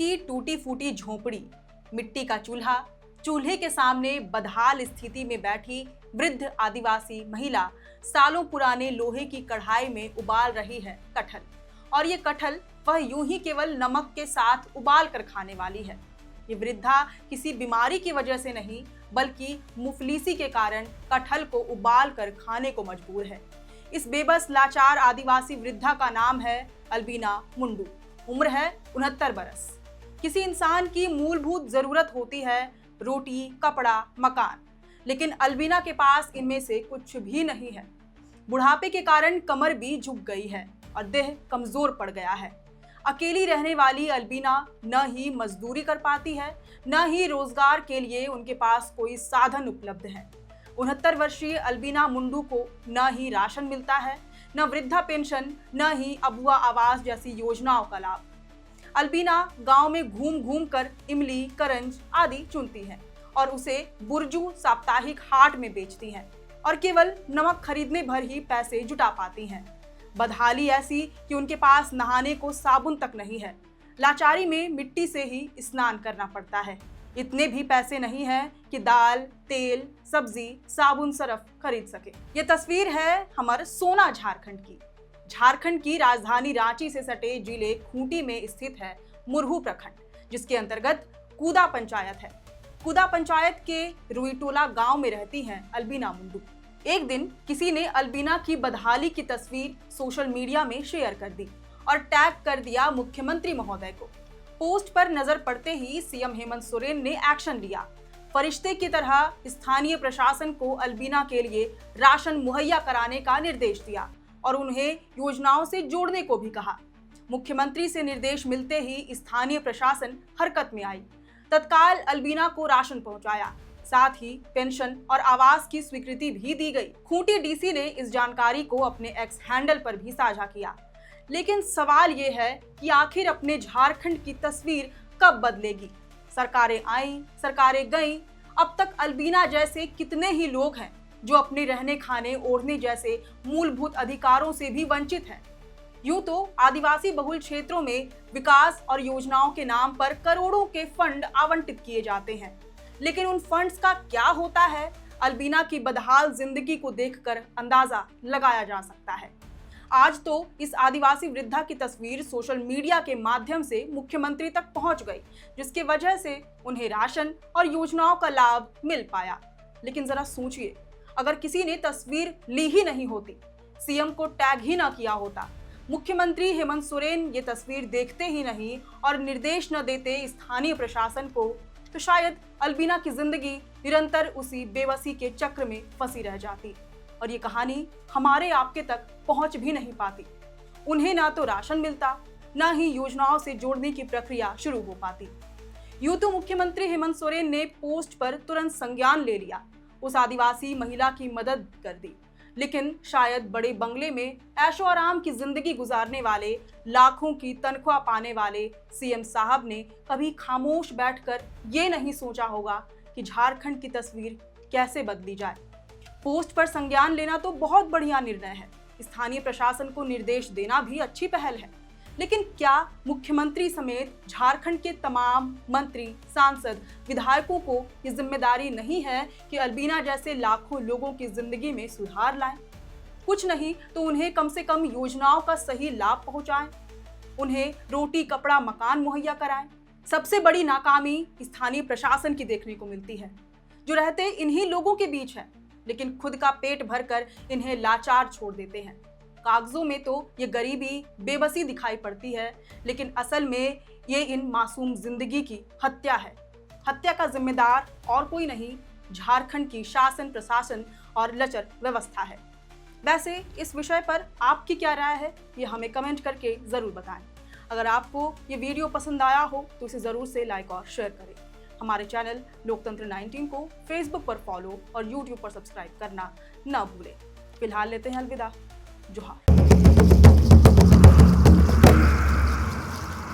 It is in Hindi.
की टूटी फूटी झोपड़ी, मिट्टी का चूल्हा, चूल्हे के सामने बदहाल स्थिति में बैठी वृद्ध आदिवासी महिला सालों पुराने लोहे की कढ़ाई में उबाल रही है कटहल। और ये कटहल वह यूं ही केवल नमक के साथ उबाल कर खाने वाली है। ये वृद्धा किसी बीमारी की वजह से नहीं, बल्कि मुफलिसी के कारण कटहल को उबाल कर खाने को मजबूर है। इस बेबस लाचार आदिवासी वृद्धा का नाम है अल्बिना मुंडू। उम्र है 69 बरस। किसी इंसान की मूलभूत जरूरत होती है रोटी, कपड़ा, मकान, लेकिन अल्बिना के पास इनमें से कुछ भी नहीं है। बुढ़ापे के कारण कमर भी झुक गई है और देह कमजोर पड़ गया है। अकेली रहने वाली अल्बिना न ही मजदूरी कर पाती है, न ही रोजगार के लिए उनके पास कोई साधन उपलब्ध है। 69 वर्षीय अल्बिना मुंडू को न ही राशन मिलता है, न वृद्धा पेंशन, न ही अबुआ आवास जैसी योजनाओं का लाभ। अल्बिना गांव में घूम घूम कर इमली, करंज आदि चुनती है और उसे बुरजू साप्ताहिक हाट में बेचती हैं और केवल नमक खरीदने भर ही पैसे जुटा पाती हैं। बदहाली ऐसी कि उनके पास नहाने को साबुन तक नहीं है। लाचारी में मिट्टी से ही स्नान करना पड़ता है। इतने भी पैसे नहीं हैं कि दाल, तेल, सब्जी, साबुन, सरफ खरीद सके। ये तस्वीर है हमारे सोना झारखंड की। झारखंड की राजधानी रांची से सटे जिले खूंटी में स्थित है मुरहू प्रखंड, जिसके अंतर्गत कूदा पंचायत है। कूदा पंचायत के रुईटोला गांव में रहती हैं अल्बिना मुंडू। एक दिन किसी ने अल्बिना की बदहाली की तस्वीर सोशल मीडिया में शेयर कर दी और टैग कर दिया मुख्यमंत्री महोदय को। पोस्ट पर नजर पड़ते ही सीएम हेमंत सोरेन ने एक्शन लिया। फरिश्ते की तरह स्थानीय प्रशासन को अल्बिना के लिए राशन मुहैया कराने का निर्देश दिया और उन्हें योजनाओं से जोड़ने को भी कहा। मुख्यमंत्री से निर्देश मिलते ही स्थानीय प्रशासन हरकत में आई। तत्काल अल्बिना को राशन पहुंचाया, साथ ही पेंशन और आवास की स्वीकृति भी दी गई। खूंटी डीसी ने इस जानकारी को अपने एक्स हैंडल पर भी साझा किया। लेकिन सवाल ये है कि आखिर अपने झारखंड की तस्वीर कब बदलेगी? सरकारें आईं, सरकारें गईं, अब तक अल्बिना जैसे कितने ही लोग हैं जो अपने रहने, खाने, ओढ़ने जैसे मूलभूत अधिकारों से भी वंचित हैं। यूं तो आदिवासी बहुल क्षेत्रों में विकास और योजनाओं के नाम पर करोड़ों के फंड आवंटित किए जाते हैं, लेकिन उन फंड्स का क्या होता है, अल्बिना की बदहाल जिंदगी को देखकर अंदाजा लगाया जा सकता है। आज तो इस आदिवासी वृद्धा की तस्वीर सोशल मीडिया के माध्यम से मुख्यमंत्री तक पहुंच गई, जिसकी वजह से उन्हें राशन और योजनाओं का लाभ मिल पाया। लेकिन जरा सोचिए, अगर किसी ने तस्वीर ली ही नहीं होती, सीएम को टैग ही ना किया होता, मुख्यमंत्री हेमंत सोरेन ये तस्वीर देखते ही नहीं और निर्देश न देते स्थानीय प्रशासन को, तो शायद अल्बिना की जिंदगी निरंतर उसी बेबसी के चक्र में फंसी रह जाती और ये कहानी हमारे आपके तक पहुंच भी नहीं पाती। उन्हें ना तो राशन मिलता, ना ही योजनाओं से जोड़ने की प्रक्रिया शुरू हो पाती। यूं तो मुख्यमंत्री हेमंत सोरेन ने पोस्ट पर तुरंत संज्ञान ले लिया, उस आदिवासी महिला की मदद कर दी, लेकिन शायद बड़े बंगले में ऐशो आराम की जिंदगी गुजारने वाले, लाखों की तनख्वाह पाने वाले सीएम साहब ने कभी खामोश बैठकर ये नहीं सोचा होगा कि झारखंड की तस्वीर कैसे बदली जाए। पोस्ट पर संज्ञान लेना तो बहुत बढ़िया निर्णय है, स्थानीय प्रशासन को निर्देश देना भी अच्छी पहल है, लेकिन क्या मुख्यमंत्री समेत झारखंड के तमाम मंत्री, सांसद, विधायकों को ये जिम्मेदारी नहीं है कि अल्बिना जैसे लाखों लोगों की जिंदगी में सुधार लाएं? कुछ नहीं तो उन्हें कम से कम योजनाओं का सही लाभ पहुंचाएं, उन्हें रोटी, कपड़ा, मकान मुहैया कराएं। सबसे बड़ी नाकामी स्थानीय प्रशासन की देखने को मिलती है, जो रहते इन्हीं लोगों के बीच है, लेकिन खुद का पेट भरकर इन्हें लाचार छोड़ देते हैं। कागजों में तो ये गरीबी, बेबसी दिखाई पड़ती है, लेकिन असल में ये इन मासूम जिंदगी की हत्या है। हत्या का जिम्मेदार और कोई नहीं, झारखंड की शासन, प्रशासन और लचर व्यवस्था है। वैसे इस विषय पर आपकी क्या राय है, ये हमें कमेंट करके जरूर बताएं। अगर आपको ये वीडियो पसंद आया हो तो इसे जरूर से लाइक और शेयर करें। हमारे चैनल लोकतंत्र 19 को फेसबुक पर फॉलो और यूट्यूब पर सब्सक्राइब करना न भूलें। फिलहाल लेते हैं अलविदा। जोहार।